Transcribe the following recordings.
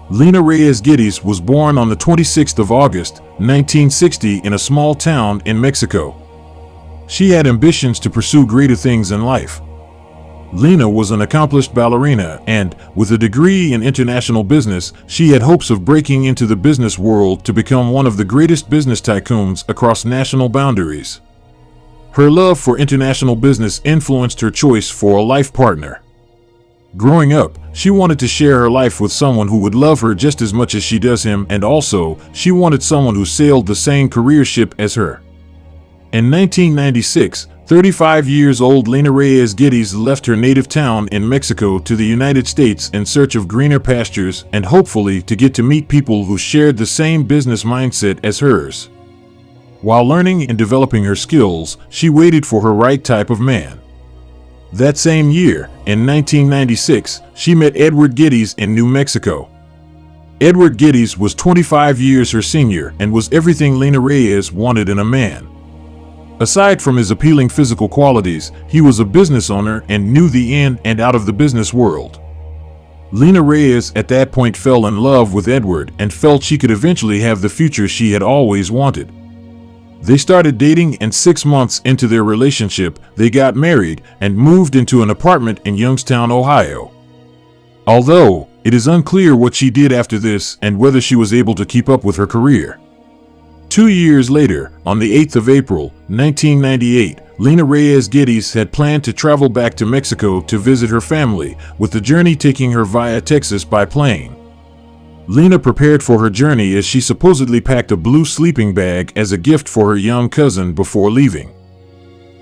Lena Reyes Geddes was born on the 26th of August, 1960 in a small town in Mexico. She had ambitions to pursue greater things in life. Lena was an accomplished ballerina and, with a degree in international business, she had hopes of breaking into the business world to become one of the greatest business tycoons across national boundaries. Her love for international business influenced her choice for a life partner. Growing up, she wanted to share her life with someone who would love her just as much as she does him, and also, she wanted someone who sailed the same career ship as her. In 1996, 35-year-old Lena Reyes Geddes left her native town in Mexico to the United States in search of greener pastures and hopefully to get to meet people who shared the same business mindset as hers. While learning and developing her skills, she waited for her right type of man. That same year, in 1996, she met Edward Geddes in New Mexico. Edward Geddes was 25 years her senior and was everything Lena Reyes wanted in a man. Aside from his appealing physical qualities, he was a business owner and knew the in and out of the business world. Lena Reyes at that point fell in love with Edward and felt she could eventually have the future she had always wanted. They started dating, and 6 months into their relationship, they got married and moved into an apartment in Youngstown, Ohio. Although, it is unclear what she did after this and whether she was able to keep up with her career. 2 years later, on the 8th of April, 1998, Lena Reyes Geddes had planned to travel back to Mexico to visit her family, with the journey taking her via Texas by plane. Lena prepared for her journey as she supposedly packed a blue sleeping bag as a gift for her young cousin before leaving.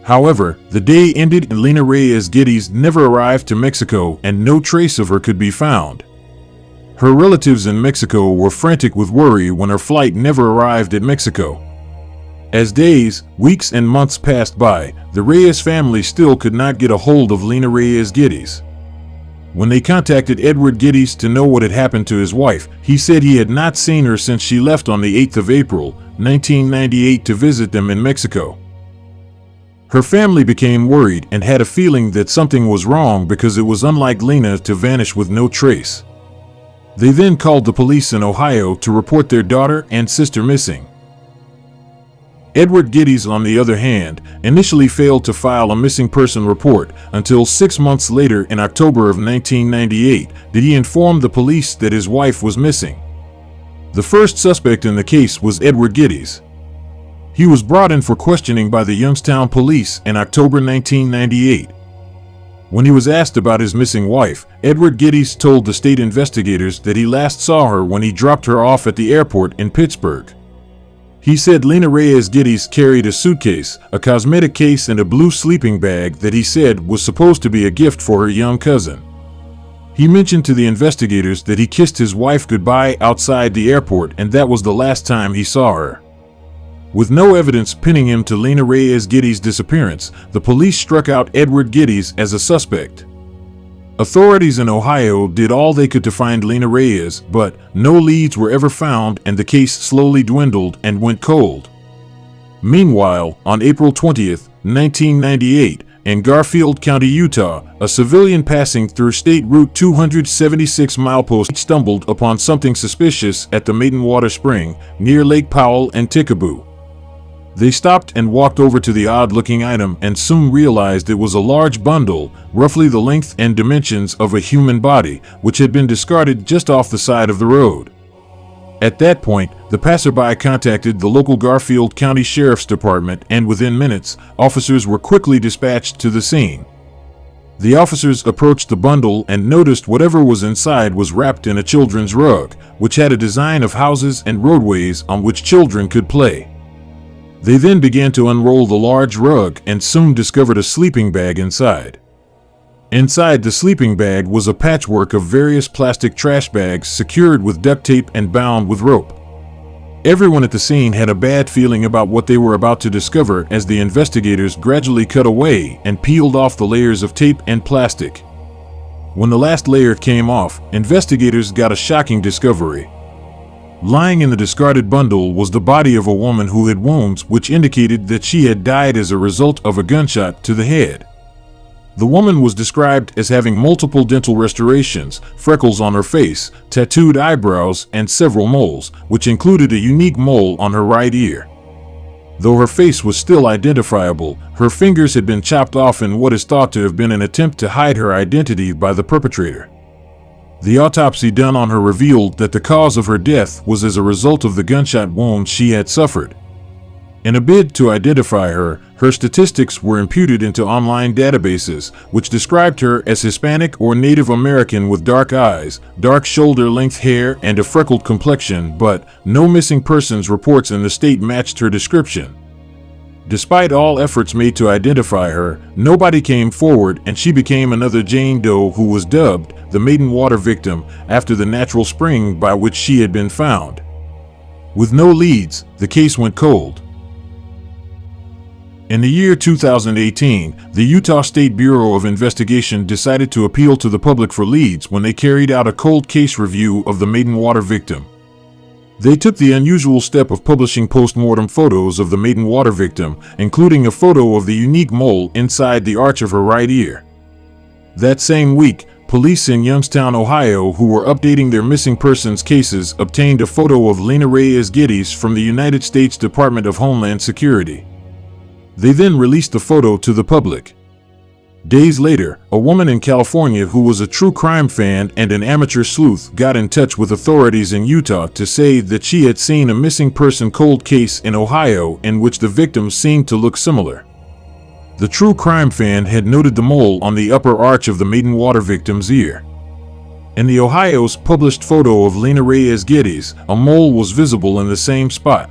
However, the day ended and Lena Reyes Geddes never arrived to Mexico, and no trace of her could be found. Her relatives in Mexico were frantic with worry when her flight never arrived at Mexico. As days, weeks, and months passed by, the Reyes family still could not get a hold of Lena Reyes Geddes. When they contacted Edward Geddes to know what had happened to his wife, he said he had not seen her since she left on the 8th of April, 1998 to visit them in Mexico. Her family became worried and had a feeling that something was wrong because it was unlike Lena to vanish with no trace. They then called the police in Ohio to report their daughter and sister missing. Edward Geddes, on the other hand, initially failed to file a missing person report until 6 months later in October of 1998 did he inform the police that his wife was missing. The first suspect in the case was Edward Geddes. He was brought in for questioning by the Youngstown police in October 1998. When he was asked about his missing wife, Edward Geddes told the state investigators that he last saw her when he dropped her off at the airport in Pittsburgh. He said Lena Reyes Geddes carried a suitcase, a cosmetic case, and a blue sleeping bag that he said was supposed to be a gift for her young cousin. He mentioned to the investigators that he kissed his wife goodbye outside the airport, and that was the last time he saw her. With no evidence pinning him to Lena Reyes Geddes' disappearance, the police struck out Edward Geddes as a suspect. Authorities in Ohio did all they could to find Lena Reyes, but no leads were ever found, and the case slowly dwindled and went cold. Meanwhile, on April 20th, 1998, in Garfield County, Utah, a civilian passing through State Route 276 milepost stumbled upon something suspicious at the Maiden Water Spring, near Lake Powell and Tickaboo. They stopped and walked over to the odd-looking item and soon realized it was a large bundle, roughly the length and dimensions of a human body, which had been discarded just off the side of the road. At that point, the passerby contacted the local Garfield County Sheriff's Department, and within minutes, officers were quickly dispatched to the scene. The officers approached the bundle and noticed whatever was inside was wrapped in a children's rug, which had a design of houses and roadways on which children could play. They then began to unroll the large rug and soon discovered a sleeping bag inside. Inside the sleeping bag was a patchwork of various plastic trash bags secured with duct tape and bound with rope. Everyone at the scene had a bad feeling about what they were about to discover as the investigators gradually cut away and peeled off the layers of tape and plastic. When the last layer came off, investigators got a shocking discovery. Lying in the discarded bundle was the body of a woman who had wounds which indicated that she had died as a result of a gunshot to the head. The woman was described as having multiple dental restorations, freckles on her face, tattooed eyebrows, and several moles, which included a unique mole on her right ear. Though her face was still identifiable, her fingers had been chopped off in what is thought to have been an attempt to hide her identity by the perpetrator. The autopsy done on her revealed that the cause of her death was as a result of the gunshot wound she had suffered. In a bid to identify her, her statistics were imputed into online databases, which described her as Hispanic or Native American with dark eyes, dark shoulder-length hair, and a freckled complexion, but no missing persons reports in the state matched her description. Despite all efforts made to identify her, nobody came forward, and she became another Jane Doe who was dubbed the Maiden Water victim after the natural spring by which she had been found. With no leads, the case went cold. In the year 2018, the Utah State Bureau of Investigation decided to appeal to the public for leads when they carried out a cold case review of the Maiden Water victim. They took the unusual step of publishing post-mortem photos of the Maiden Water victim, including a photo of the unique mole inside the arch of her right ear. That same week, police in Youngstown, Ohio, who were updating their missing persons cases, obtained a photo of Lena Reyes Geddes from the United States Department of Homeland Security. They then released the photo to the public. Days later, a woman in California who was a true crime fan and an amateur sleuth got in touch with authorities in Utah to say that she had seen a missing person cold case in Ohio in which the victims seemed to look similar. The true crime fan had noted the mole on the upper arch of the Maiden Water victim's ear. In the Ohio's published photo of Lena Reyes Geddes, a mole was visible in the same spot.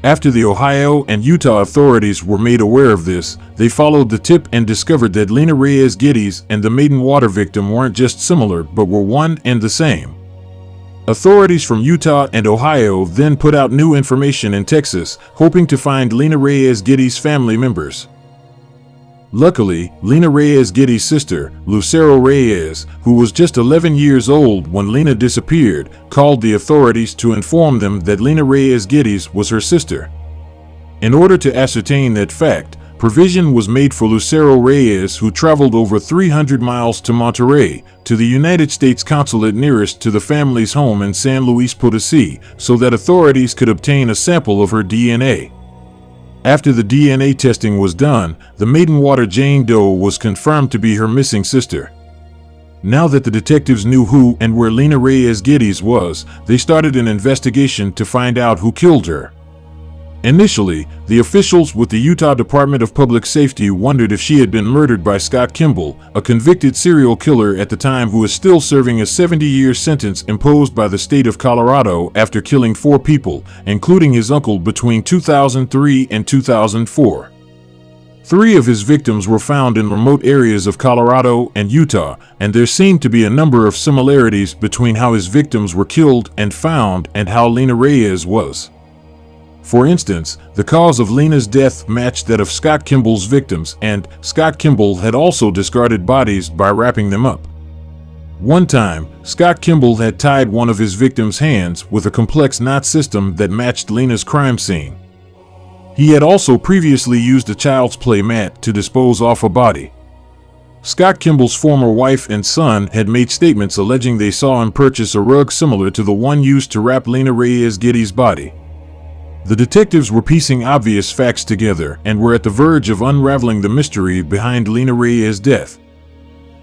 After the Ohio and Utah authorities were made aware of this, they followed the tip and discovered that Lena Reyes Geddes and the Maiden Water victim weren't just similar but were one and the same. Authorities from Utah and Ohio then put out new information in Texas, hoping to find Lena Reyes Geddes' family members. Luckily, Lena Reyes Geddes' sister, Lucero Reyes, who was just 11 years old when Lena disappeared, called the authorities to inform them that Lena Reyes Geddes was her sister. In order to ascertain that fact, provision was made for Lucero Reyes, who traveled over 300 miles to Monterrey, to the United States consulate nearest to the family's home in San Luis Potosí, so that authorities could obtain a sample of her DNA. After the DNA testing was done, the Maiden Water Jane Doe was confirmed to be her missing sister. Now that the detectives knew who and where Lena Reyes Geddes was, they started an investigation to find out who killed her. Initially, the officials with the Utah Department of Public Safety wondered if she had been murdered by Scott Kimball, a convicted serial killer at the time who is still serving a 70-year sentence imposed by the state of Colorado after killing 4 people, including his uncle between 2003 and 2004. 3 of his victims were found in remote areas of Colorado and Utah, and there seemed to be a number of similarities between how his victims were killed and found and how Lena Reyes was. For instance, the cause of Lena's death matched that of Scott Kimball's victims, and Scott Kimball had also discarded bodies by wrapping them up. One time, Scott Kimball had tied one of his victims' hands with a complex knot system that matched Lena's crime scene. He had also previously used a child's play mat to dispose off a body. Scott Kimball's former wife and son had made statements alleging they saw him purchase a rug similar to the one used to wrap Lena Reyes Geddes' body. The detectives were piecing obvious facts together and were at the verge of unraveling the mystery behind Lena Reyes' death.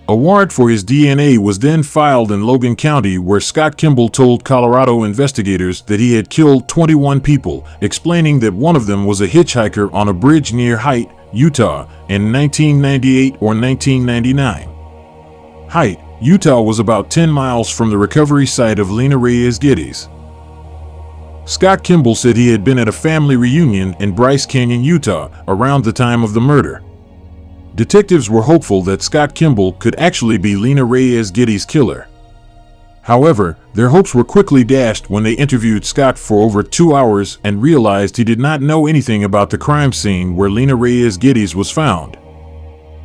A warrant for his DNA was then filed in Logan County, where Scott Kimball told Colorado investigators that he had killed 21 people, explaining that one of them was a hitchhiker on a bridge near Haight, Utah, in 1998 or 1999. Haight, Utah was about 10 miles from the recovery site of Lena Reyes Geddes. Scott Kimball said he had been at a family reunion in Bryce Canyon, Utah, around the time of the murder. Detectives were hopeful that Scott Kimball could actually be Lena Reyes Geddes' killer. However, their hopes were quickly dashed when they interviewed Scott for over 2 hours and realized he did not know anything about the crime scene where Lena Reyes Geddes was found.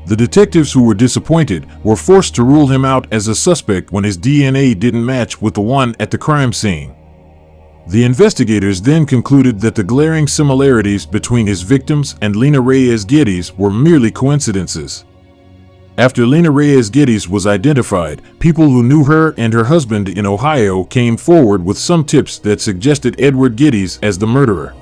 The detectives, who were disappointed, were forced to rule him out as a suspect when his DNA didn't match with the one at the crime scene. The investigators then concluded that the glaring similarities between his victims and Lena Reyes Geddes were merely coincidences. After Lena Reyes Geddes was identified, people who knew her and her husband in Ohio came forward with some tips that suggested Edward Geddes as the murderer.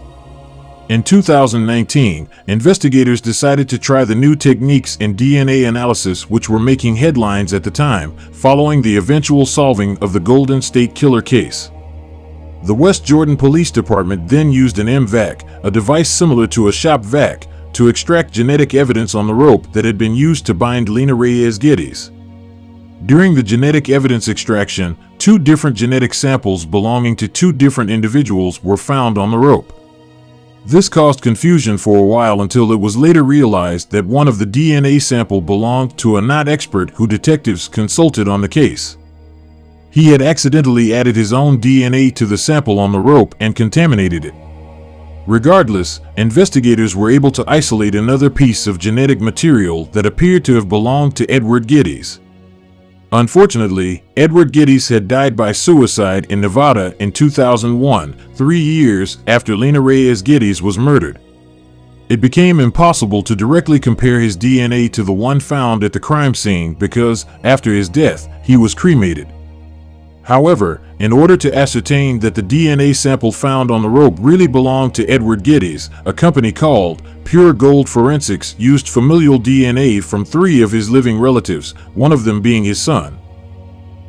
In 2019, investigators decided to try the new techniques in DNA analysis which were making headlines at the time, following the eventual solving of the Golden State Killer case. The West Jordan Police Department then used an MVAC, a device similar to a shop vac, to extract genetic evidence on the rope that had been used to bind Lena Reyes Geddes. During the genetic evidence extraction, 2 different genetic samples belonging to 2 different individuals were found on the rope. This caused confusion for a while until it was later realized that one of the DNA sample belonged to a not expert who detectives consulted on the case. He had accidentally added his own DNA to the sample on the rope and contaminated it. Regardless, investigators were able to isolate another piece of genetic material that appeared to have belonged to Edward Geddes. Unfortunately, Edward Geddes had died by suicide in Nevada in 2001, 3 years after Lena Reyes Geddes was murdered. It became impossible to directly compare his DNA to the one found at the crime scene because, after his death, he was cremated. However, in order to ascertain that the DNA sample found on the rope really belonged to Edward Geddes, a company called Pure Gold Forensics used familial DNA from 3 of his living relatives, one of them being his son.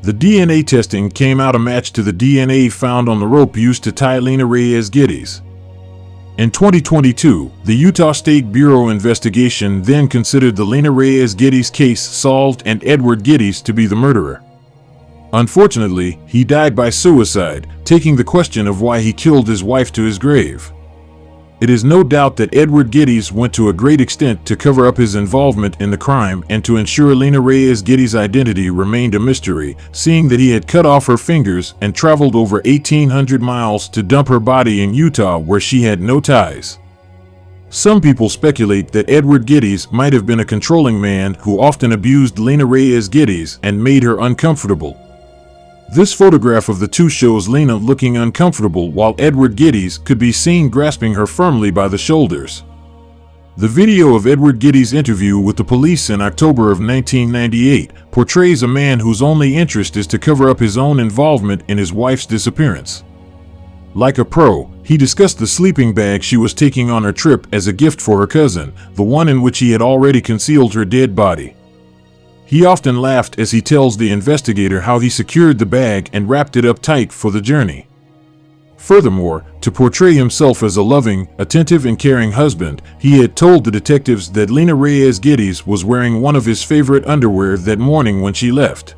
The DNA testing came out a match to the DNA found on the rope used to tie Lena Reyes Geddes. In 2022, the Utah State Bureau investigation then considered the Lena Reyes Geddes case solved and Edward Geddes to be the murderer. Unfortunately, he died by suicide, taking the question of why he killed his wife to his grave. It is no doubt that Edward Geddes went to a great extent to cover up his involvement in the crime and to ensure Lena Reyes Geddes' identity remained a mystery, seeing that he had cut off her fingers and traveled over 1,800 miles to dump her body in Utah where she had no ties. Some people speculate that Edward Geddes might have been a controlling man who often abused Lena Reyes Geddes and made her uncomfortable. This photograph of the 2 shows Lena looking uncomfortable while Edward Geddes could be seen grasping her firmly by the shoulders. The video of Edward Geddes' interview with the police in October of 1998 portrays a man whose only interest is to cover up his own involvement in his wife's disappearance. Like a pro, he discussed the sleeping bag she was taking on her trip as a gift for her cousin, the one in which he had already concealed her dead body. He often laughed as he tells the investigator how he secured the bag and wrapped it up tight for the journey. Furthermore, to portray himself as a loving, attentive and caring husband, he had told the detectives that Lena Reyes Geddes was wearing one of his favorite underwear that morning when she left.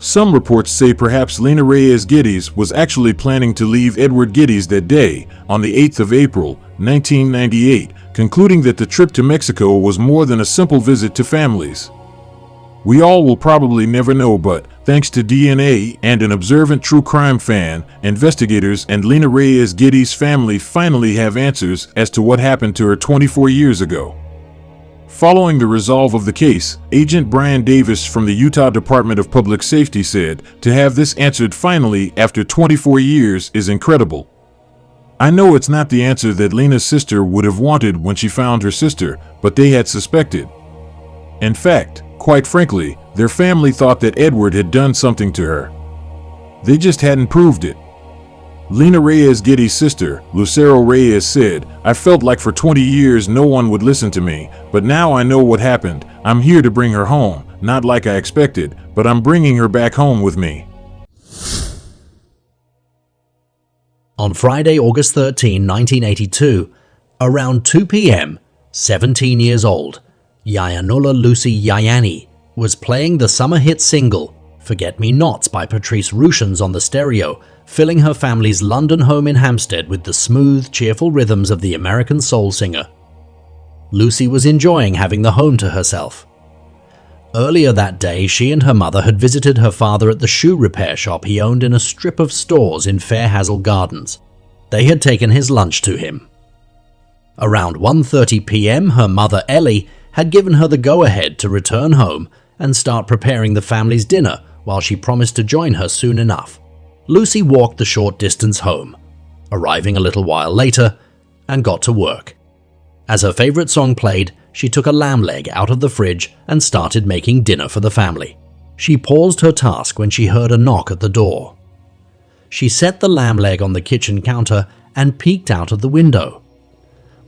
Some reports say perhaps Lena Reyes Geddes was actually planning to leave Edward Geddes that day, on the 8th of April, 1998, concluding that the trip to Mexico was more than a simple visit to families. We all will probably never know, but thanks to DNA and an observant true crime fan, investigators and Lena Reyes Geddes' family finally have answers as to what happened to her 24 years ago. Following the resolve of the case, Agent Brian Davis from the Utah Department of Public Safety said, "To have this answered finally after 24 years is incredible. I know it's not the answer that Lena's sister would have wanted when she found her sister, but they had suspected. In fact, quite frankly, their family thought that Edward had done something to her. They just hadn't proved it." Lena Reyes Geddes' sister, Lucero Reyes, said, "I felt like for 20 years no one would listen to me, but now I know what happened. I'm here to bring her home, not like I expected, but I'm bringing her back home with me." On Friday, August 13, 1982, around 2 p.m., 17 years old, Yayanola Lucy Yayani was playing the summer hit single Forget Me Nots by Patrice Rushen's on the stereo, filling her family's London home in Hampstead with the smooth, cheerful rhythms of the American soul singer. Lucy was enjoying having the home to herself. Earlier that day, she and her mother had visited her father at the shoe repair shop he owned in a strip of stores in Fairhazel Gardens. They had taken his lunch to him. Around 1:30 p.m., her mother Ellie had given her the go-ahead to return home and start preparing the family's dinner while she promised to join her soon enough. Lucy walked the short distance home, arriving a little while later, and got to work. As her favorite song played, she took a lamb leg out of the fridge and started making dinner for the family. She paused her task when she heard a knock at the door. She set the lamb leg on the kitchen counter and peeked out of the window.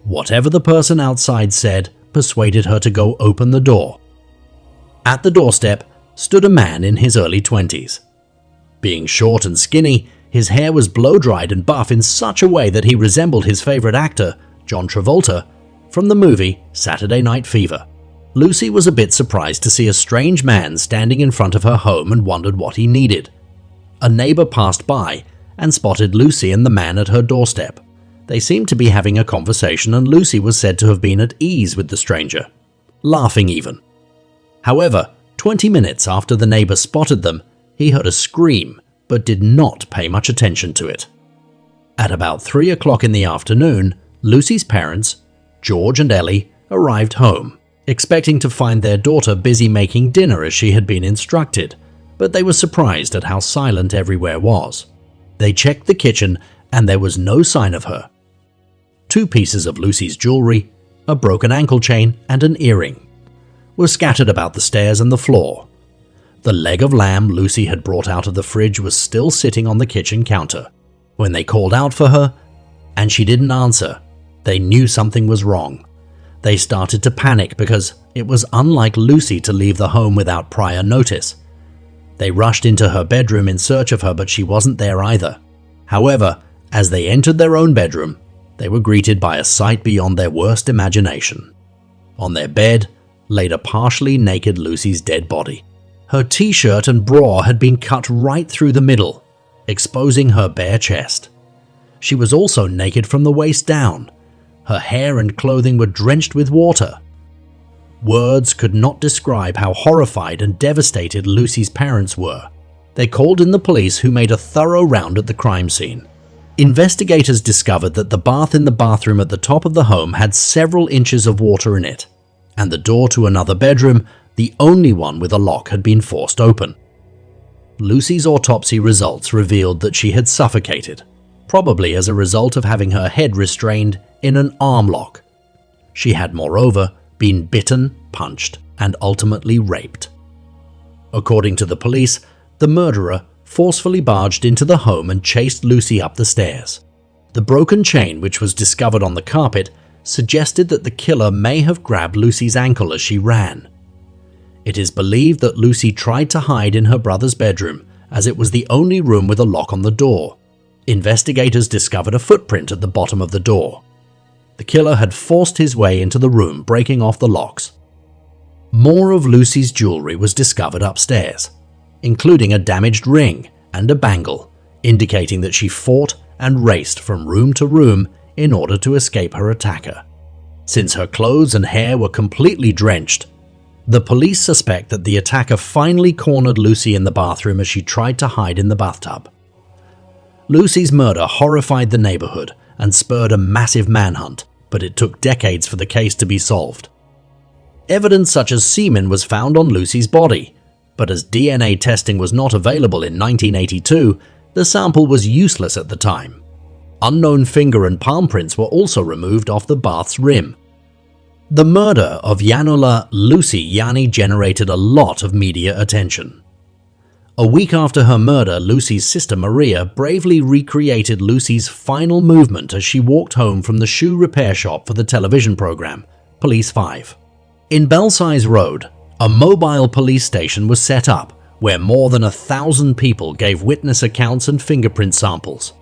Whatever the person outside said persuaded her to go open the door. At the doorstep stood a man in his early 20s. Being short and skinny, his hair was blow-dried and buff in such a way that he resembled his favorite actor, John Travolta, from the movie Saturday Night Fever. Lucy was a bit surprised to see a strange man standing in front of her home and wondered what he needed. A neighbor passed by and spotted Lucy and the man at her doorstep. They seemed to be having a conversation, and Lucy was said to have been at ease with the stranger, laughing even. However, 20 minutes after the neighbor spotted them, he heard a scream but did not pay much attention to it. At about 3 o'clock in the afternoon, Lucy's parents, George and Ellie, arrived home, expecting to find their daughter busy making dinner as she had been instructed, but they were surprised at how silent everywhere was. They checked the kitchen and there was no sign of her. 2 pieces of Lucy's jewelry, a broken ankle chain and an earring, were scattered about the stairs and the floor. The leg of lamb Lucy had brought out of the fridge was still sitting on the kitchen counter. When they called out for her, and she didn't answer, they knew something was wrong. They started to panic because it was unlike Lucy to leave the home without prior notice. They rushed into her bedroom in search of her, but she wasn't there either. However, as they entered their own bedroom, they were greeted by a sight beyond their worst imagination. On their bed laid a partially naked Lucy's dead body. Her t-shirt and bra had been cut right through the middle, exposing her bare chest. She was also naked from the waist down. Her hair and clothing were drenched with water. Words could not describe how horrified and devastated Lucy's parents were. They called in the police, who made a thorough round at the crime scene. Investigators discovered that the bath in the bathroom at the top of the home had several inches of water in it, and the door to another bedroom, the only one with a lock, had been forced open. Lucy's autopsy results revealed that she had suffocated, probably as a result of having her head restrained in an arm lock. She had, moreover, been bitten, punched, and ultimately raped. According to the police, the murderer forcefully barged into the home and chased Lucy up the stairs. The broken chain, which was discovered on the carpet, suggested that the killer may have grabbed Lucy's ankle as she ran. It is believed that Lucy tried to hide in her brother's bedroom, as it was the only room with a lock on the door. Investigators discovered a footprint at the bottom of the door. The killer had forced his way into the room, breaking off the locks. More of Lucy's jewelry was discovered upstairs, including a damaged ring and a bangle, indicating that she fought and raced from room to room in order to escape her attacker. Since her clothes and hair were completely drenched, the police suspect that the attacker finally cornered Lucy in the bathroom as she tried to hide in the bathtub. Lucy's murder horrified the neighborhood and spurred a massive manhunt, but it took decades for the case to be solved. Evidence such as semen was found on Lucy's body, but as DNA testing was not available in 1982, the sample was useless at the time. Unknown finger and palm prints were also removed off the bath's rim. The murder of Yanula Lucy Yani generated a lot of media attention. A week after her murder, Lucy's sister Maria bravely recreated Lucy's final movement as she walked home from the shoe repair shop for the television program, Police 5. In Belsize Road, a mobile police station was set up where more than 1,000 people gave witness accounts and fingerprint samples.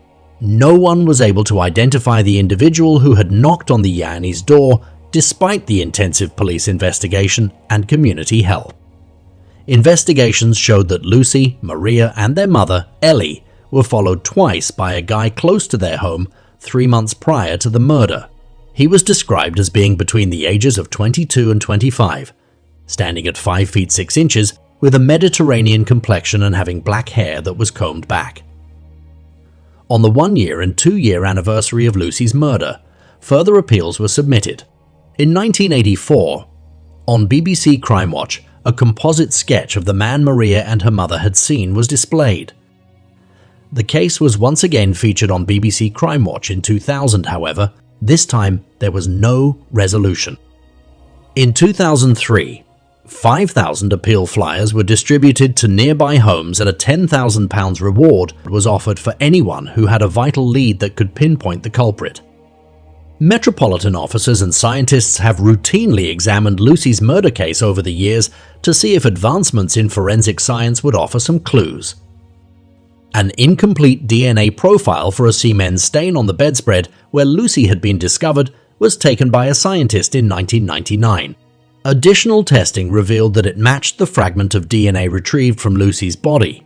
No one was able to identify the individual who had knocked on the Yanni's door despite the intensive police investigation and community help. Investigations showed that Lucy, Maria, and their mother, Ellie, were followed twice by a guy close to their home 3 months prior to the murder. He was described as being between the ages of 22 and 25, standing at 5 feet 6 inches, with a Mediterranean complexion and having black hair that was combed back. On the 1-year and 2-year anniversary of Lucy's murder, further appeals were submitted. In 1984, on BBC Crime Watch, a composite sketch of the man Maria and her mother had seen was displayed. The case was once again featured on BBC Crime Watch in 2000, however, This time, there was no resolution. In 2003, 5,000 appeal flyers were distributed to nearby homes and a £10,000 reward was offered for anyone who had a vital lead that could pinpoint the culprit. Metropolitan officers and scientists have routinely examined Lucy's murder case over the years to see if advancements in forensic science would offer some clues. An incomplete DNA profile for a semen stain on the bedspread where Lucy had been discovered was taken by a scientist in 1999. Additional testing revealed that it matched the fragment of DNA retrieved from Lucy's body.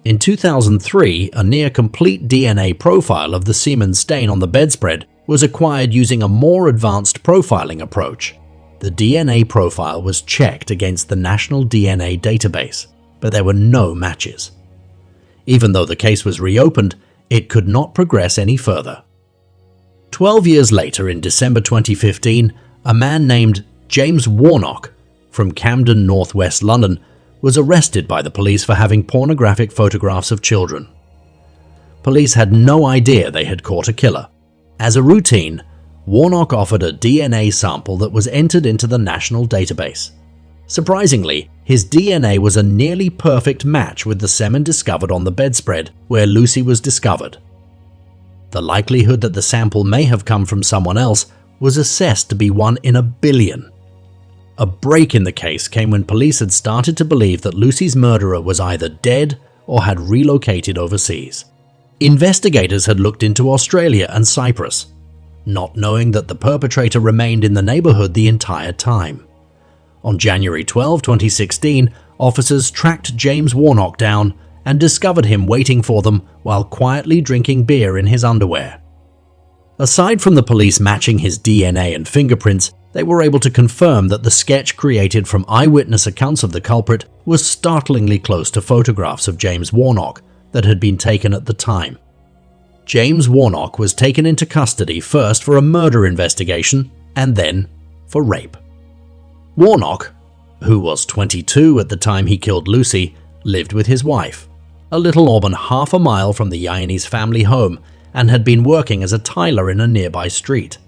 In 2003, a near-complete DNA profile of the semen stain on the bedspread was acquired using a more advanced profiling approach. The DNA profile was checked against the National DNA Database, but there were no matches. Even though the case was reopened, it could not progress any further. 12 years later, in December 2015, a man named James Warnock from Camden, northwest London, was arrested by the police for having pornographic photographs of children. Police had no idea they had caught a killer. As a routine, Warnock offered a DNA sample that was entered into the national database. Surprisingly, his DNA was a nearly perfect match with the semen discovered on the bedspread where Lucy was discovered. The likelihood that the sample may have come from someone else was assessed to be 1 in a billion. A break in the case came when police had started to believe that Lucy's murderer was either dead or had relocated overseas. Investigators had looked into Australia and Cyprus, not knowing that the perpetrator remained in the neighborhood the entire time. On January 12, 2016, officers tracked James Warnock down and discovered him waiting for them while quietly drinking beer in his underwear. Aside from the police matching his DNA and fingerprints, they were able to confirm that the sketch created from eyewitness accounts of the culprit was startlingly close to photographs of James Warnock that had been taken at the time. James Warnock was taken into custody first for a murder investigation and then for rape. Warnock, who was 22 at the time he killed Lucy, lived with his wife, a little more than half a mile from the Yayanis' family home, and had been working as a tiler in a nearby street.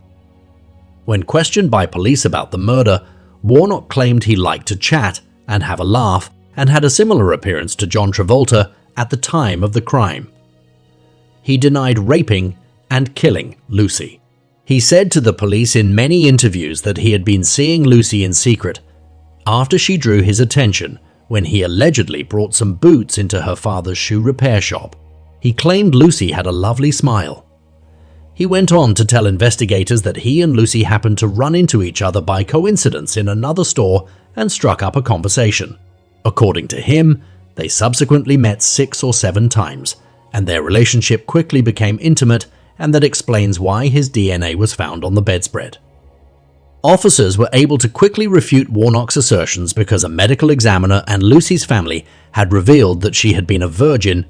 When questioned by police about the murder, Warnock claimed he liked to chat and have a laugh and had a similar appearance to John Travolta at the time of the crime. He denied raping and killing Lucy. He said to the police in many interviews that he had been seeing Lucy in secret after she drew his attention when he allegedly brought some boots into her father's shoe repair shop. He claimed Lucy had a lovely smile. He went on to tell investigators that he and Lucy happened to run into each other by coincidence in another store and struck up a conversation. According to him, they subsequently met 6 or 7 times, and their relationship quickly became intimate, and that explains why his DNA was found on the bedspread. Officers were able to quickly refute Warnock's assertions because a medical examiner and Lucy's family had revealed that she had been a virgin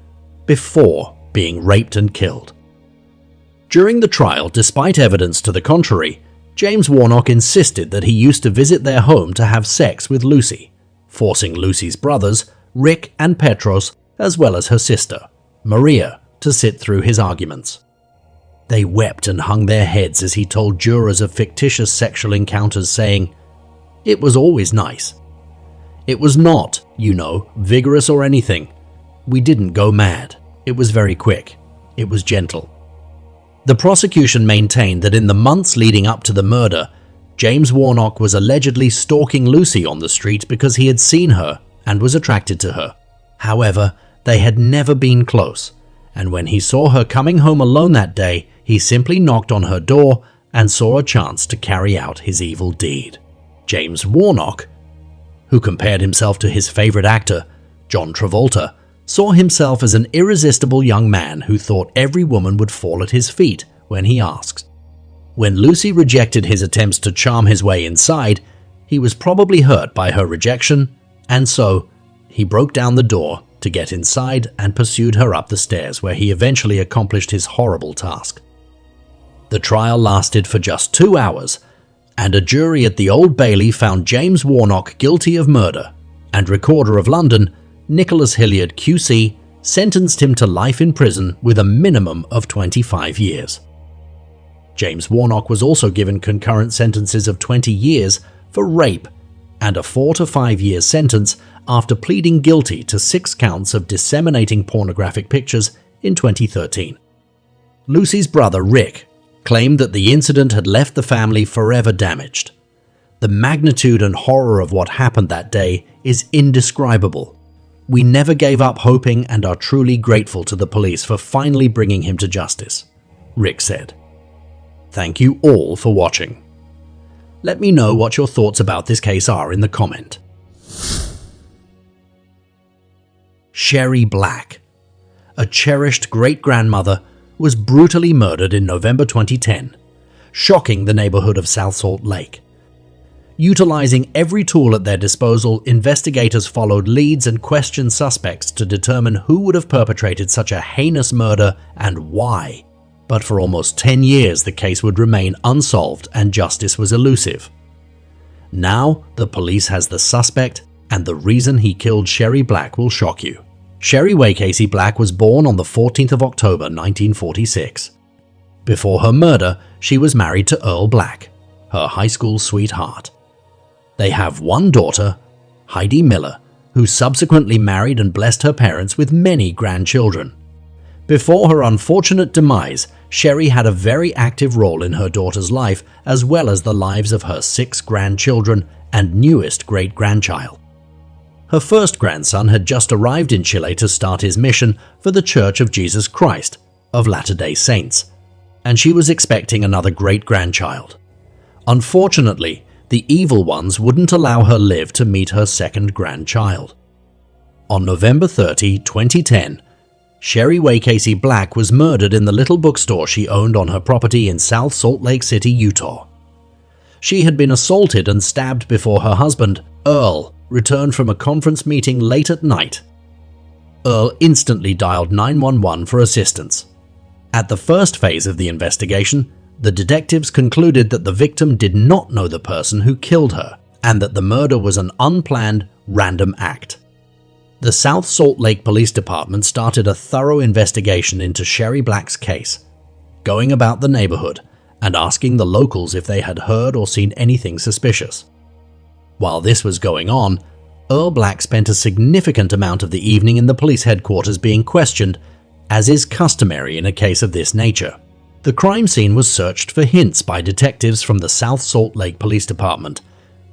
before being raped and killed. During the trial, despite evidence to the contrary, James Warnock insisted that he used to visit their home to have sex with Lucy, forcing Lucy's brothers, Rick and Petros, as well as her sister, Maria, to sit through his arguments. They wept and hung their heads as he told jurors of fictitious sexual encounters, saying, "It was always nice. It was not, vigorous or anything. We didn't go mad. It was very quick. It was gentle." The prosecution maintained that in the months leading up to the murder, James Warnock was allegedly stalking Lucy on the street because he had seen her and was attracted to her. However, they had never been close, and when he saw her coming home alone that day, he simply knocked on her door and saw a chance to carry out his evil deed. James Warnock, who compared himself to his favorite actor, John Travolta, saw himself as an irresistible young man who thought every woman would fall at his feet when he asked. When Lucy rejected his attempts to charm his way inside, he was probably hurt by her rejection, and so he broke down the door to get inside and pursued her up the stairs, where he eventually accomplished his horrible task. The trial lasted for just 2 hours, and a jury at the Old Bailey found James Warnock guilty of murder, and Recorder of London, Nicholas Hilliard QC, sentenced him to life in prison with a minimum of 25 years. James Warnock was also given concurrent sentences of 20 years for rape and a 4 to 5 year sentence after pleading guilty to 6 counts of disseminating pornographic pictures in 2013. Lucy's brother Rick claimed that the incident had left the family forever damaged. The magnitude and horror of what happened that day is indescribable. We never gave up hoping and are truly grateful to the police for finally bringing him to justice, Rick said. Thank you all for watching. Let me know what your thoughts about this case are in the comment. Sherry Black, a cherished great-grandmother, was brutally murdered in November 2010, shocking the neighborhood of South Salt Lake. Utilizing every tool at their disposal, investigators followed leads and questioned suspects to determine who would have perpetrated such a heinous murder and why. But for almost 10 years, the case would remain unsolved and justice was elusive. Now, the police has the suspect, and the reason he killed Sherry Black will shock you. Sherry Casey Black was born on the 14th of October 1946. Before her murder, she was married to Earl Black, her high school sweetheart. They have one daughter, Heidi Miller, who subsequently married and blessed her parents with many grandchildren. Before her unfortunate demise, Sherry had a very active role in her daughter's life as well as the lives of her 6 grandchildren and newest great-grandchild. Her first grandson had just arrived in Chile to start his mission for the Church of Jesus Christ of Latter-day Saints, and she was expecting another great-grandchild. Unfortunately, the evil ones wouldn't allow her live to meet her second grandchild. On November 30, 2010, Sherry Casey Black was murdered in the little bookstore she owned on her property in South Salt Lake City, Utah. She had been assaulted and stabbed before her husband, Earl, returned from a conference meeting late at night. Earl instantly dialed 911 for assistance. At the first phase of the investigation, the detectives concluded that the victim did not know the person who killed her and that the murder was an unplanned, random act. The South Salt Lake Police Department started a thorough investigation into Sherry Black's case, going about the neighborhood and asking the locals if they had heard or seen anything suspicious. While this was going on, Earl Black spent a significant amount of the evening in the police headquarters being questioned, as is customary in a case of this nature. The crime scene was searched for hints by detectives from the South Salt Lake Police Department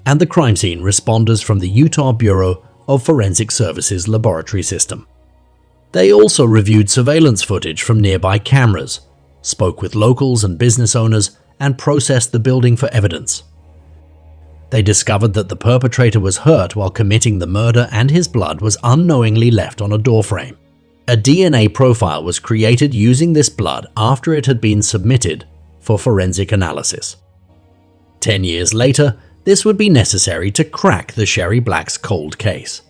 and the crime scene responders from the Utah Bureau of Forensic Services laboratory system. They also reviewed surveillance footage from nearby cameras, spoke with locals and business owners, and processed the building for evidence. They discovered that the perpetrator was hurt while committing the murder and his blood was unknowingly left on a doorframe. A DNA profile was created using this blood after it had been submitted for forensic analysis. 10 years later, this would be necessary to crack the Sherry Black's cold case.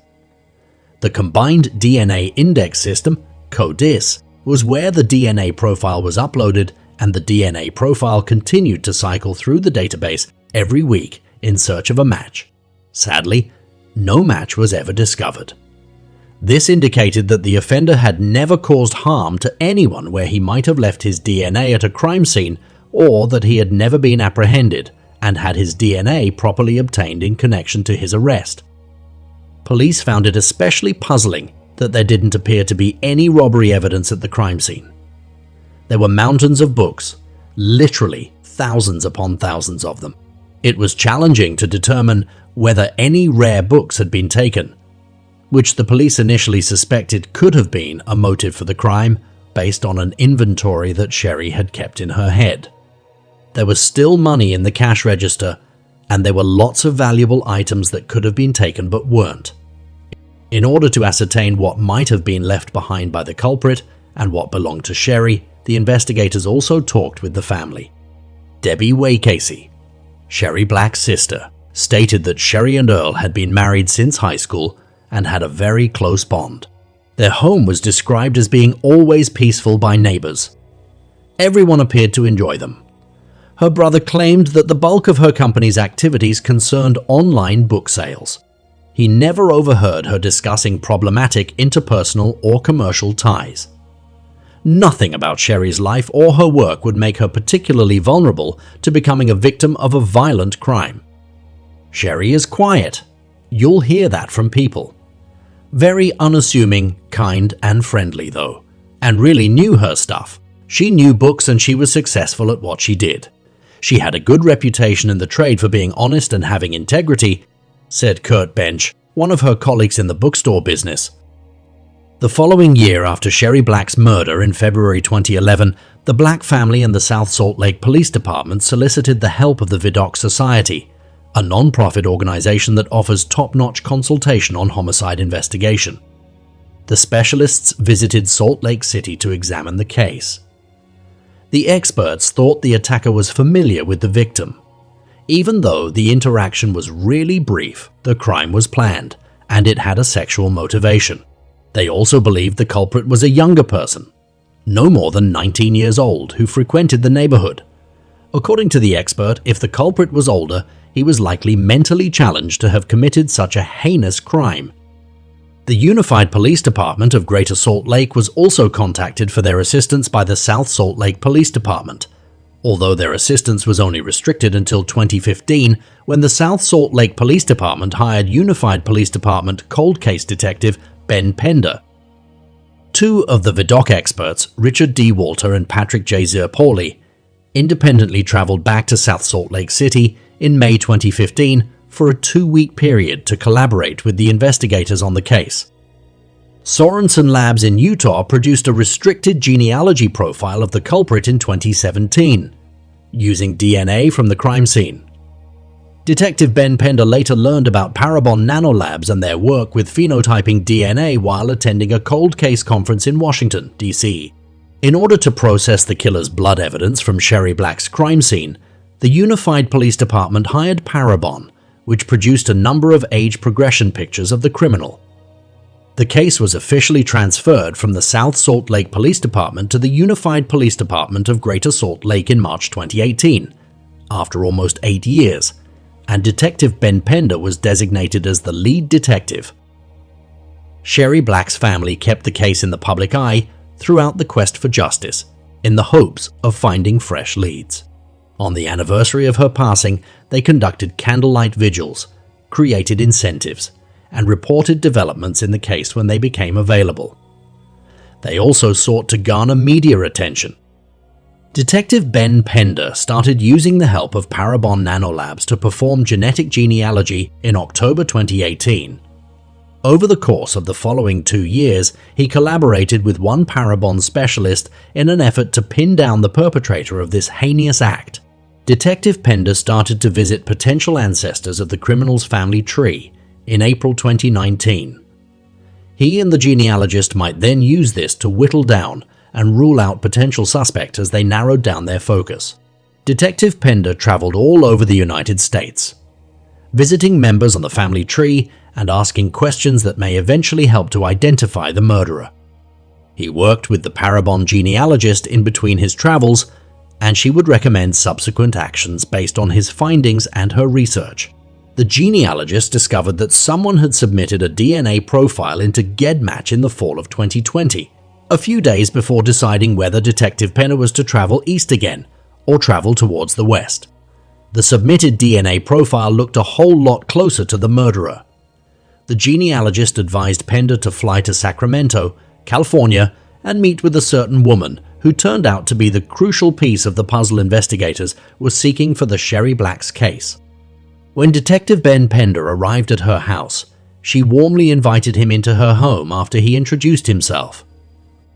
The Combined DNA Index System, CODIS, was where the DNA profile was uploaded, and the DNA profile continued to cycle through the database every week in search of a match. Sadly, no match was ever discovered. This indicated that the offender had never caused harm to anyone where he might have left his DNA at a crime scene, or that he had never been apprehended and had his DNA properly obtained in connection to his arrest. Police found it especially puzzling that there didn't appear to be any robbery evidence at the crime scene. There were mountains of books, literally thousands upon thousands of them. It was challenging to determine whether any rare books had been taken, which the police initially suspected could have been a motive for the crime based on an inventory that Sherry had kept in her head. There was still money in the cash register, and there were lots of valuable items that could have been taken but weren't. In order to ascertain what might have been left behind by the culprit and what belonged to Sherry, the investigators also talked with the family. Debbie Casey, Sherry Black's sister, stated that Sherry and Earl had been married since high school and had a very close bond. Their home was described as being always peaceful by neighbors. Everyone appeared to enjoy them. Her brother claimed that the bulk of her company's activities concerned online book sales. He never overheard her discussing problematic interpersonal or commercial ties. Nothing about Sherry's life or her work would make her particularly vulnerable to becoming a victim of a violent crime. Sherry is quiet. You'll hear that from people. Very unassuming, kind and friendly though, and really knew her stuff. She knew books and she was successful at what she did. She had a good reputation in the trade for being honest and having integrity, said Kurt Bench, one of her colleagues in the bookstore business. The following year after Sherry Black's murder in February 2011, the Black family and the South Salt Lake Police Department solicited the help of the Vidocq Society, a non-profit organization that offers top-notch consultation on homicide investigation. The specialists visited Salt Lake City to examine the case. The experts thought the attacker was familiar with the victim. Even though the interaction was really brief, the crime was planned, and it had a sexual motivation. They also believed the culprit was a younger person, no more than 19 years old, who frequented the neighborhood. According to the expert, if the culprit was older, he was likely mentally challenged to have committed such a heinous crime. The Unified Police Department of Greater Salt Lake was also contacted for their assistance by the South Salt Lake Police Department, although their assistance was only restricted until 2015 when the South Salt Lake Police Department hired Unified Police Department cold case detective Ben Pender. Two of the Vidocq experts, Richard D. Walter and Patrick J. Zierpauli, independently traveled back to South Salt Lake City in May 2015 for a 2-week period to collaborate with the investigators on the case. Sorensen Labs in Utah produced a restricted genealogy profile of the culprit in 2017, using DNA from the crime scene. Detective Ben Pender later learned about Parabon Nanolabs and their work with phenotyping DNA while attending a cold case conference in Washington, D.C. In order to process the killer's blood evidence from Sherry Black's crime scene, the Unified Police Department hired Parabon, which produced a number of age progression pictures of the criminal. The case was officially transferred from the South Salt Lake Police Department to the Unified Police Department of Greater Salt Lake in March 2018, after almost 8 years, and Detective Ben Pender was designated as the lead detective. Sherry Black's family kept the case in the public eye throughout the quest for justice, in the hopes of finding fresh leads. On the anniversary of her passing, they conducted candlelight vigils, created incentives, and reported developments in the case when they became available. They also sought to garner media attention. Detective Ben Pender started using the help of Parabon Nanolabs to perform genetic genealogy in October 2018. Over the course of the following 2 years, he collaborated with one Parabon specialist in an effort to pin down the perpetrator of this heinous act. Detective Pender started to visit potential ancestors of the criminal's family tree in April 2019. He and the genealogist might then use this to whittle down and rule out potential suspects as they narrowed down their focus. Detective Pender traveled all over the United States, visiting members on the family tree and asking questions that may eventually help to identify the murderer. He worked with the Parabon genealogist in between his travels, and she would recommend subsequent actions based on his findings and her research. The genealogist discovered that someone had submitted a DNA profile into GEDmatch in the fall of 2020, a few days before deciding whether Detective Pender was to travel east again or travel towards the west. The submitted DNA profile looked a whole lot closer to the murderer. The genealogist advised Pender to fly to Sacramento, California, and meet with a certain woman who turned out to be the crucial piece of the puzzle investigators were seeking for the Sherry Black's case. When Detective Ben Pender arrived at her house, she warmly invited him into her home after he introduced himself.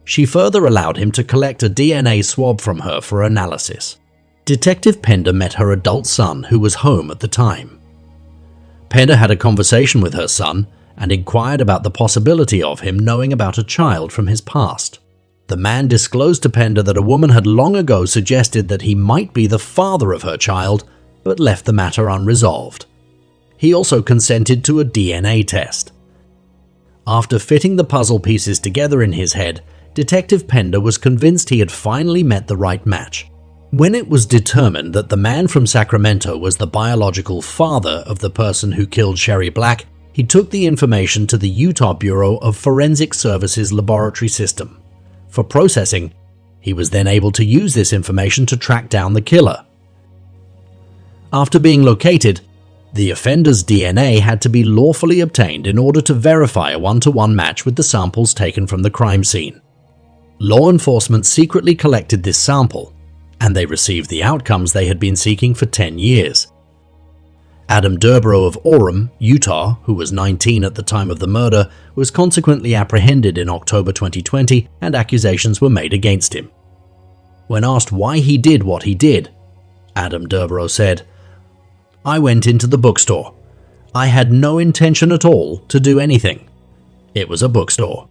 She further allowed him to collect a DNA swab from her for analysis. Detective Pender met her adult son, who was home at the time. Pender had a conversation with her son and inquired about the possibility of him knowing about a child from his past. The man disclosed to Pender that a woman had long ago suggested that he might be the father of her child, but left the matter unresolved. He also consented to a DNA test. After fitting the puzzle pieces together in his head, Detective Pender was convinced he had finally met the right match. When it was determined that the man from Sacramento was the biological father of the person who killed Sherry Black, he took the information to the Utah Bureau of Forensic Services laboratory system. for processing. He was then able to use this information to track down the killer. After being located, the offender's DNA had to be lawfully obtained in order to verify a one-to-one match with the samples taken from the crime scene. Law enforcement secretly collected this sample, and they received the outcomes they had been seeking for 10 years. Adam Durbrow of Orem, Utah, who was 19 at the time of the murder, was consequently apprehended in October 2020 and accusations were made against him. When asked why he did what he did, Adam Durbrow said, "I went into the bookstore. I had no intention at all to do anything. It was a bookstore.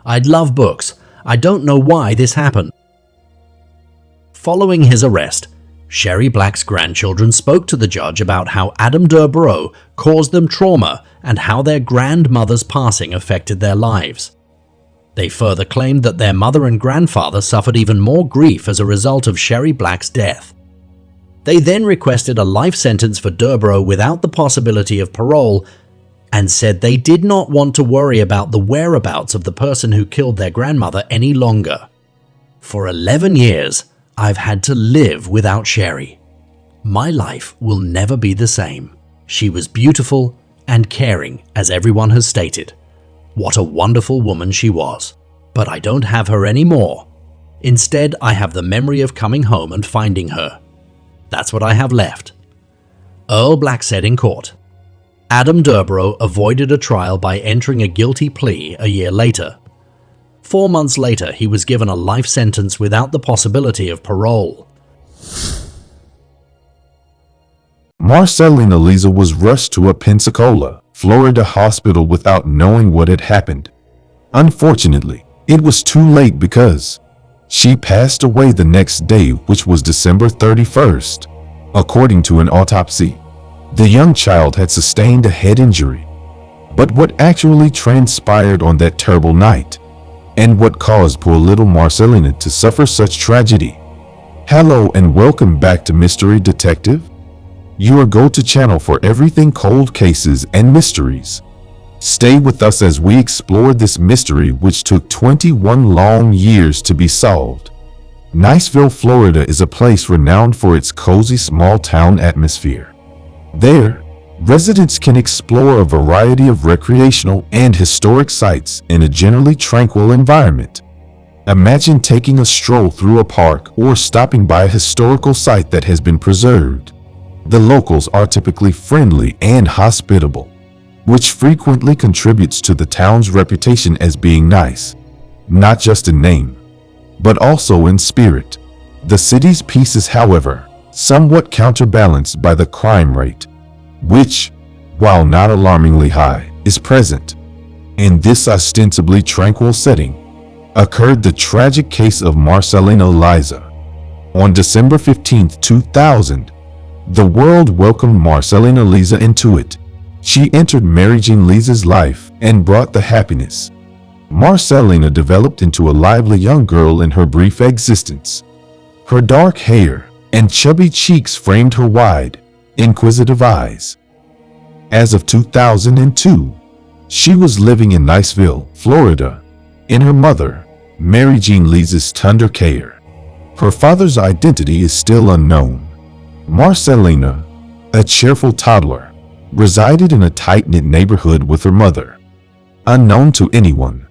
I'd love books. I don't know why this happened." Following his arrest, Sherry Black's grandchildren spoke to the judge about how Adam Durbrow caused them trauma and how their grandmother's passing affected their lives. They further claimed that their mother and grandfather suffered even more grief as a result of Sherry Black's death. They then requested a life sentence for Durbrow without the possibility of parole and said they did not want to worry about the whereabouts of the person who killed their grandmother any longer. "For 11 years, I've had to live without Sherry. My life will never be the same. She was beautiful and caring, as everyone has stated. What a wonderful woman she was. But I don't have her anymore. Instead, I have the memory of coming home and finding her. That's what I have left." Earl Black said in court. Adam Durbrow avoided a trial by entering a guilty plea a year later. 4 months later, he was given a life sentence without the possibility of parole. Marcelina Lisa was rushed to a Pensacola, Florida hospital without knowing what had happened. Unfortunately, it was too late because she passed away the next day, which was December 31st. According to an autopsy, the young child had sustained a head injury. But what actually transpired on that terrible night, and what caused poor little Marcelina to suffer such tragedy? Hello and welcome back to Mystery Detective, your go-to channel for everything cold cases and mysteries. Stay with us as we explore this mystery which took 21 long years to be solved. Niceville, Florida is a place renowned for its cozy small-town atmosphere. There, residents can explore a variety of recreational and historic sites in a generally tranquil environment. Imagine taking a stroll through a park or stopping by a historical site that has been preserved. The locals are typically friendly and hospitable, which frequently contributes to the town's reputation as being nice, not just in name, but also in spirit. The city's peace is, however, somewhat counterbalanced by the crime rate, which, while not alarmingly high, is present. In this ostensibly tranquil setting, occurred the tragic case of Marcelina Lisa. On December 15, 2000, the world welcomed Marcelina Lisa into it. She entered Mary Jean Lisa's life and brought the happiness. Marcelina developed into a lively young girl in her brief existence. Her dark hair and chubby cheeks framed her wide, inquisitive eyes. As of 2002, she was living in Niceville, Florida, in her mother, Mary Jean Lisa's tender care. Her father's identity is still unknown. Marcelina, a cheerful toddler, resided in a tight-knit neighborhood with her mother. Unknown to anyone,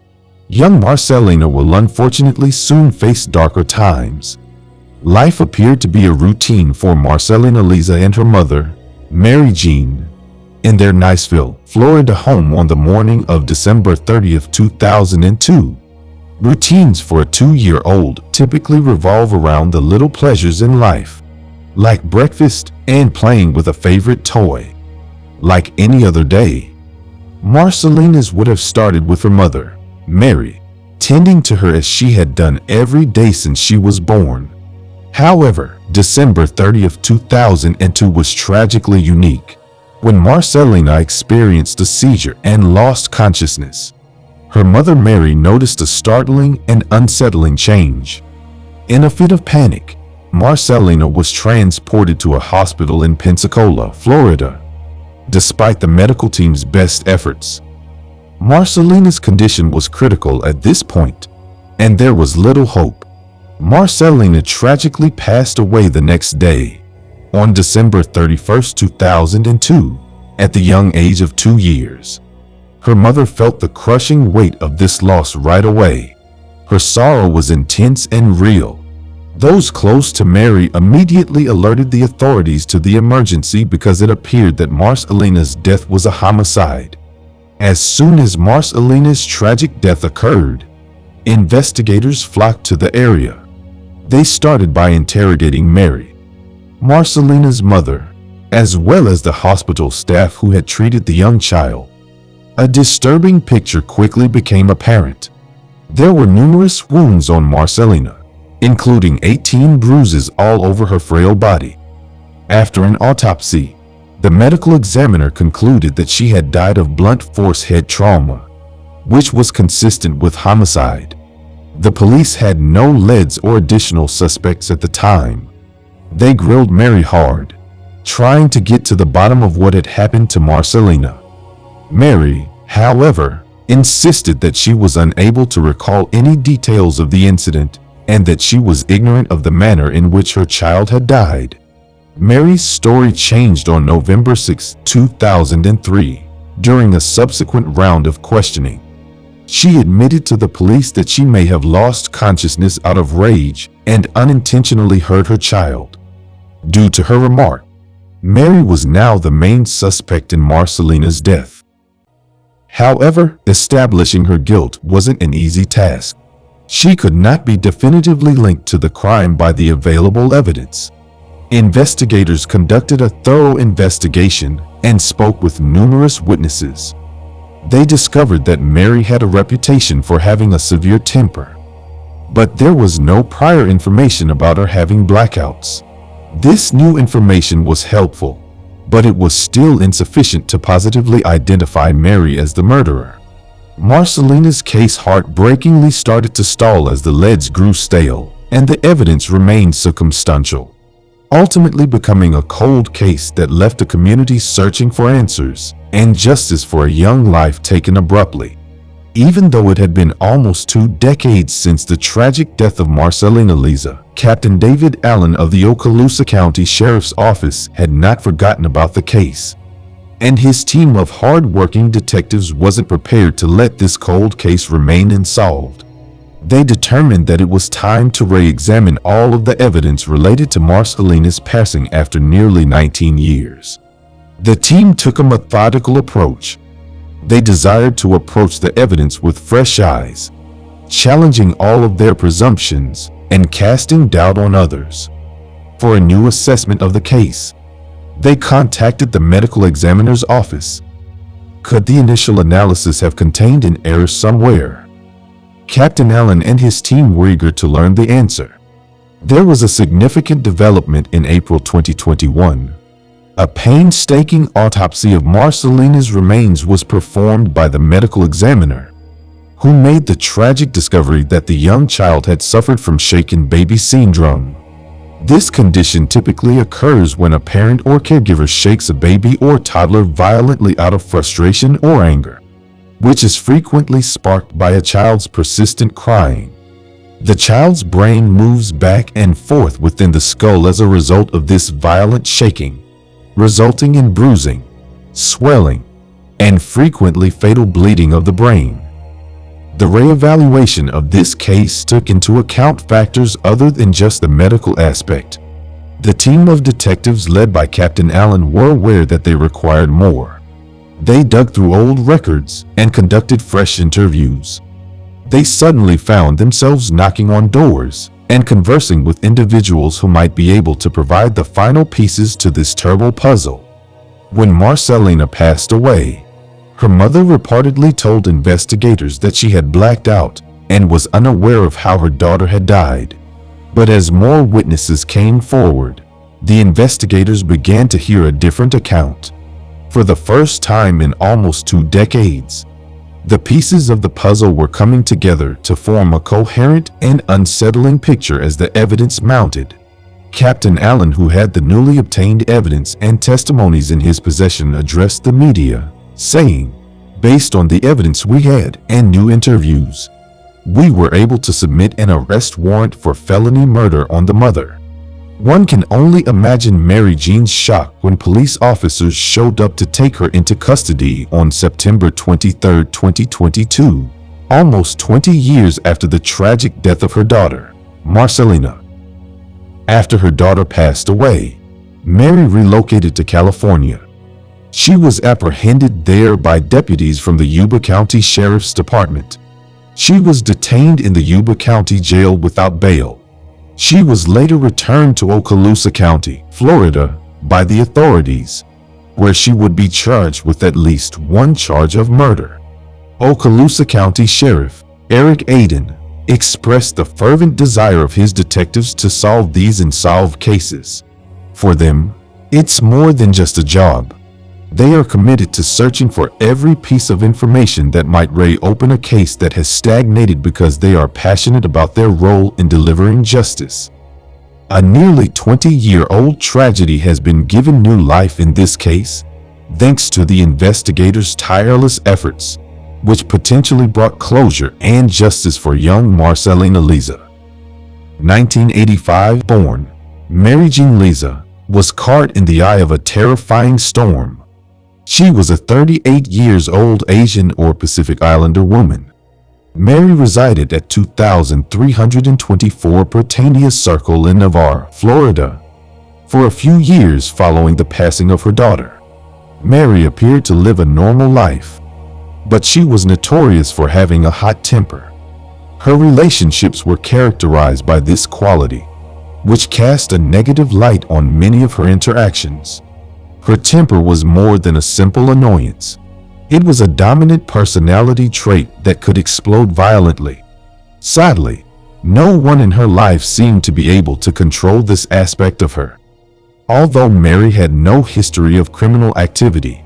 young Marcelina will unfortunately soon face darker times. Life appeared to be a routine for Marcelina Lisa and her mother, Mary Jean, in their Niceville, Florida home on the morning of December 30th, 2002. Routines for a 2-year-old typically revolve around the little pleasures in life, like breakfast and playing with a favorite toy. Like any other day, Marcelina's would have started with her mother, Mary, tending to her as she had done every day since she was born. However, December 30th, 2002 was tragically unique, when Marcelina experienced a seizure and lost consciousness. Her mother Mary noticed a startling and unsettling change. In a fit of panic, Marcelina was transported to a hospital in Pensacola, Florida. Despite the medical team's best efforts, Marcelina's condition was critical at this point. and there was little hope. Marcelina tragically passed away the next day, on December 31, 2002, at the young age of 2 years. Her mother felt the crushing weight of this loss right away. Her sorrow was intense and real. Those close to Mary immediately alerted the authorities to the emergency because it appeared that Marcelina's death was a homicide. As soon as Marcelina's tragic death occurred, investigators flocked to the area. They started by interrogating Mary, Marcelina's mother, as well as the hospital staff who had treated the young child. A disturbing picture quickly became apparent. There were numerous wounds on Marcelina, including 18 bruises all over her frail body. After an autopsy, the medical examiner concluded that she had died of blunt force head trauma, which was consistent with homicide. The police had no leads or additional suspects at the time. They grilled Mary hard, trying to get to the bottom of what had happened to Marcelina. Mary, however, insisted that she was unable to recall any details of the incident and that she was ignorant of the manner in which her child had died. Mary's story changed on November 6, 2003, during a subsequent round of questioning. She admitted to the police that she may have lost consciousness out of rage and unintentionally hurt her child. Due to her remark, Mary was now the main suspect in Marcelina's death. However, establishing her guilt wasn't an easy task. She could not be definitively linked to the crime by the available evidence. Investigators conducted a thorough investigation and spoke with numerous witnesses. They discovered that Mary had a reputation for having a severe temper, but there was no prior information about her having blackouts. This new information was helpful, but it was still insufficient to positively identify Mary as the murderer. Marcelina's case heartbreakingly started to stall as the leads grew stale and the evidence remained circumstantial, ultimately becoming a cold case that left the community searching for answers and justice for a young life taken abruptly. Even though it had been almost 2 decades since the tragic death of Marcelina Lisa, Captain David Allen of the Okaloosa County Sheriff's Office had not forgotten about the case. And his team of hard-working detectives wasn't prepared to let this cold case remain unsolved. They determined that it was time to re-examine all of the evidence related to Marcelina's passing after nearly 19 years. The team took a methodical approach. They desired to approach the evidence with fresh eyes, challenging all of their presumptions and casting doubt on others. For a new assessment of the case, they contacted the medical examiner's office. Could the initial analysis have contained an error somewhere? Captain Allen and his team were eager to learn the answer. There was a significant development in April 2021. A painstaking autopsy of Marcelina's remains was performed by the medical examiner, who made the tragic discovery that the young child had suffered from shaken baby syndrome. This condition typically occurs when a parent or caregiver shakes a baby or toddler violently out of frustration or anger, which is frequently sparked by a child's persistent crying. The child's brain moves back and forth within the skull as a result of this violent shaking, resulting in bruising, swelling, and frequently fatal bleeding of the brain. The reevaluation of this case took into account factors other than just the medical aspect. The team of detectives led by Captain Allen were aware that they required more. They dug through old records and conducted fresh interviews. They suddenly found themselves knocking on doors and conversing with individuals who might be able to provide the final pieces to this terrible puzzle. When Marcelina passed away, her mother reportedly told investigators that she had blacked out and was unaware of how her daughter had died. But as more witnesses came forward, the investigators began to hear a different account. For the first time in almost 2 decades, the pieces of the puzzle were coming together to form a coherent and unsettling picture as the evidence mounted. Captain Allen, who had the newly obtained evidence and testimonies in his possession, addressed the media, saying, "Based on the evidence we had and new interviews, we were able to submit an arrest warrant for felony murder on the mother. One can only imagine Mary Jean's shock when police officers showed up to take her into custody on September 23, 2022, almost 20 years after the tragic death of her daughter, Marcelina. After her daughter passed away, Mary relocated to California. She was apprehended there by deputies from the Yuba County Sheriff's Department. She was detained in the Yuba County Jail without bail. She was later returned to Okaloosa County, Florida, by the authorities, where she would be charged with at least one charge of murder. Okaloosa County Sheriff Eric Aden expressed the fervent desire of his detectives to solve these unsolved cases. For them, it's more than just a job. They are committed to searching for every piece of information that might reopen a case that has stagnated because they are passionate about their role in delivering justice. A nearly 20-year-old tragedy has been given new life in this case, thanks to the investigators' tireless efforts, which potentially brought closure and justice for young Marcelina Liza. 1985 born, Mary Jean Liza was caught in the eye of a terrifying storm. She was a 38 years old Asian or Pacific Islander woman. Mary resided at 2324 Prytania Circle in Navarre, Florida, for a few years following the passing of her daughter. Mary appeared to live a normal life, but she was notorious for having a hot temper. Her relationships were characterized by this quality, which cast a negative light on many of her interactions. Her temper was more than a simple annoyance. It was a dominant personality trait that could explode violently. Sadly, no one in her life seemed to be able to control this aspect of her. Although Mary had no history of criminal activity,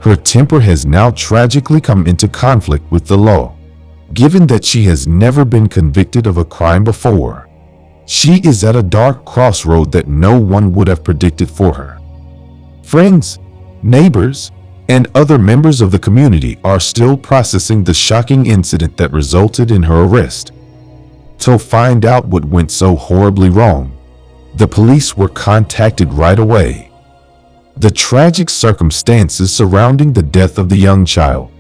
her temper has now tragically come into conflict with the law. Given that she has never been convicted of a crime before, she is at a dark crossroad that no one would have predicted for her. Friends, neighbors, and other members of the community are still processing the shocking incident that resulted in her arrest. To find out what went so horribly wrong, the police were contacted right away. The tragic circumstances surrounding the death of the young child,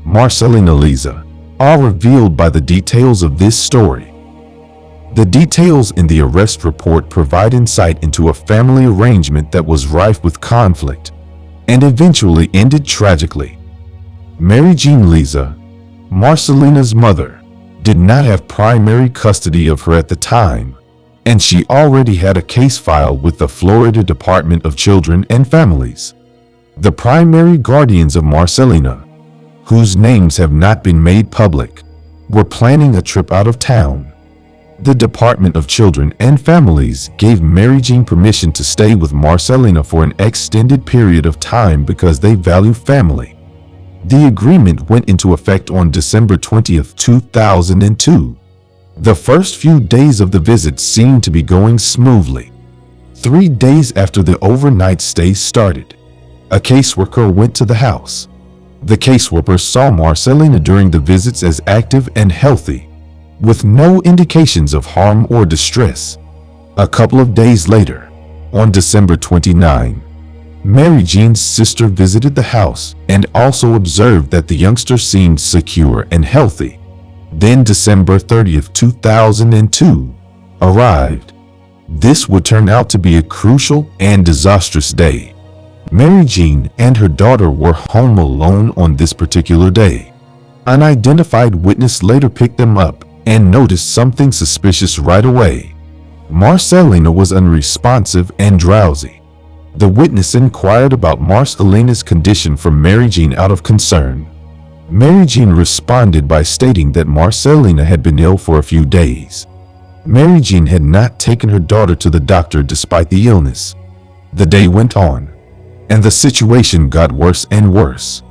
Marcelina Liza, are revealed by the details of this story. The details in the arrest report provide insight into a family arrangement that was rife with conflict and eventually ended tragically. Mary Jean Liza, Marcelina's mother, did not have primary custody of her at the time, and she already had a case filed with the Florida Department of Children and Families. The primary guardians of Marcelina, whose names have not been made public, were planning a trip out of town. The Department of Children and Families gave Mary Jean permission to stay with Marcelina for an extended period of time because they value family. The agreement went into effect on December 20, 2002. The first few days of the visit seemed to be going smoothly. 3 days after the overnight stay started, a caseworker went to the house. The caseworker saw Marcelina during the visits as active and healthy, with no indications of harm or distress. A couple of days later, on December 29, Mary Jean's sister visited the house and also observed that the youngster seemed secure and healthy. Then December 30, 2002 arrived. This would turn out to be a crucial and disastrous day. Mary Jean and her daughter were home alone on this particular day. An unidentified witness later picked them up and noticed something suspicious right away. Marcelina was unresponsive and drowsy. The witness inquired about Marcelina's condition from Mary Jean out of concern. Mary Jean responded by stating that Marcelina had been ill for a few days. Mary Jean had not taken her daughter to the doctor despite the illness. The day went on, and the situation got worse and worse.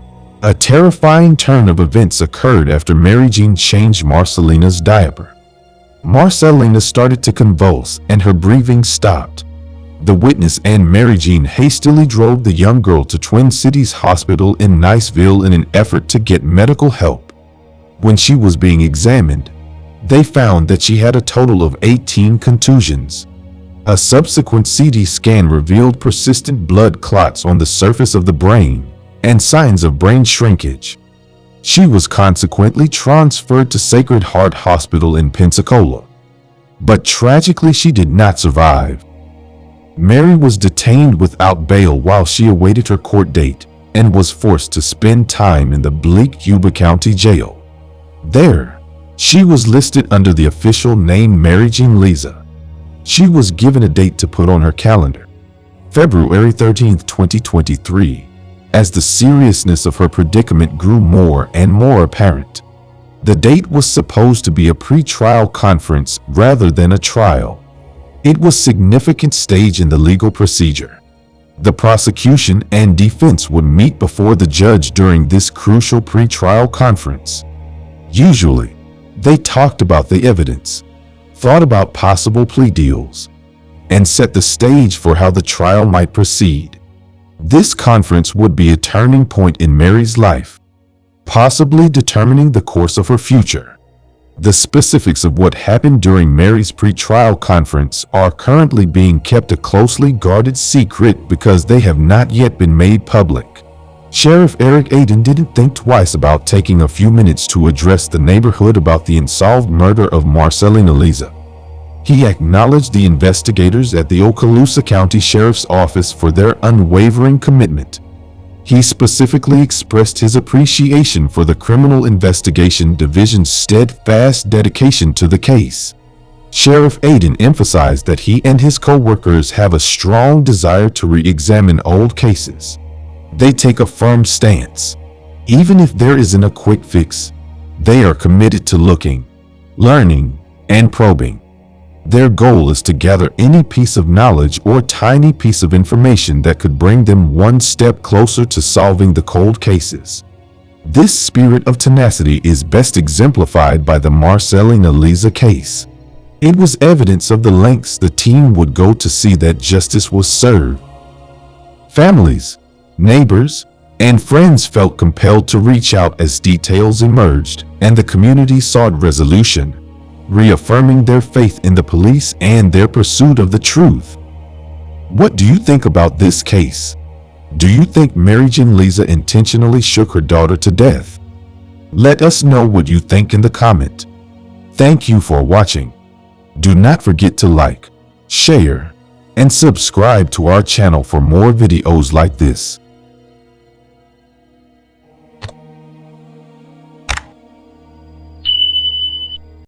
A terrifying turn of events occurred after Mary Jean changed Marcelina's diaper. Marcelina started to convulse and her breathing stopped. The witness and Mary Jean hastily drove the young girl to Twin Cities Hospital in Niceville in an effort to get medical help. When she was being examined, They found that she had a total of 18 contusions. A subsequent CT scan revealed persistent blood clots on the surface of the brain and signs of brain shrinkage. She was consequently transferred to Sacred Heart Hospital in Pensacola. But tragically, she did not survive. Mary was detained without bail while she awaited her court date and was forced to spend time in the bleak Yuba County Jail. There, she was listed under the official name Mary Jean Lisa. She was given a date to put on her calendar, February 13, 2023, as the seriousness of her predicament grew more and more apparent. The date was supposed to be a pre-trial conference rather than a trial. It was a significant stage in the legal procedure. The prosecution and defense would meet before the judge during this crucial pre-trial conference. Usually, they talked about the evidence, thought about possible plea deals, and set the stage for how the trial might proceed. This conference would be a turning point in Mary's life, possibly determining the course of her future. The specifics of what happened during Mary's pre-trial conference are currently being kept a closely guarded secret because they have not yet been made public. Sheriff Eric Aden didn't think twice about taking a few minutes to address the neighborhood about the unsolved murder of Marcelina Lisa. He acknowledged the investigators at the Okaloosa County Sheriff's Office for their unwavering commitment. He specifically expressed his appreciation for the Criminal Investigation Division's steadfast dedication to the case. Sheriff Aden emphasized that he and his co-workers have a strong desire to re-examine old cases. They take a firm stance. Even if there isn't a quick fix, they are committed to looking, learning, and probing. Their goal is to gather any piece of knowledge or tiny piece of information that could bring them one step closer to solving the cold cases. This spirit of tenacity is best exemplified by the Marcelina Lisa case. It was evidence of the lengths the team would go to see that justice was served. Families, neighbors, and friends felt compelled to reach out as details emerged, and the community sought resolution, reaffirming their faith in the police and their pursuit of the truth. What do you think about this case? Do you think Mary Jean Lisa intentionally shook her daughter to death? Let us know what you think in the comment. Thank you for watching. Do not forget to like, share, and subscribe to our channel for more videos like this.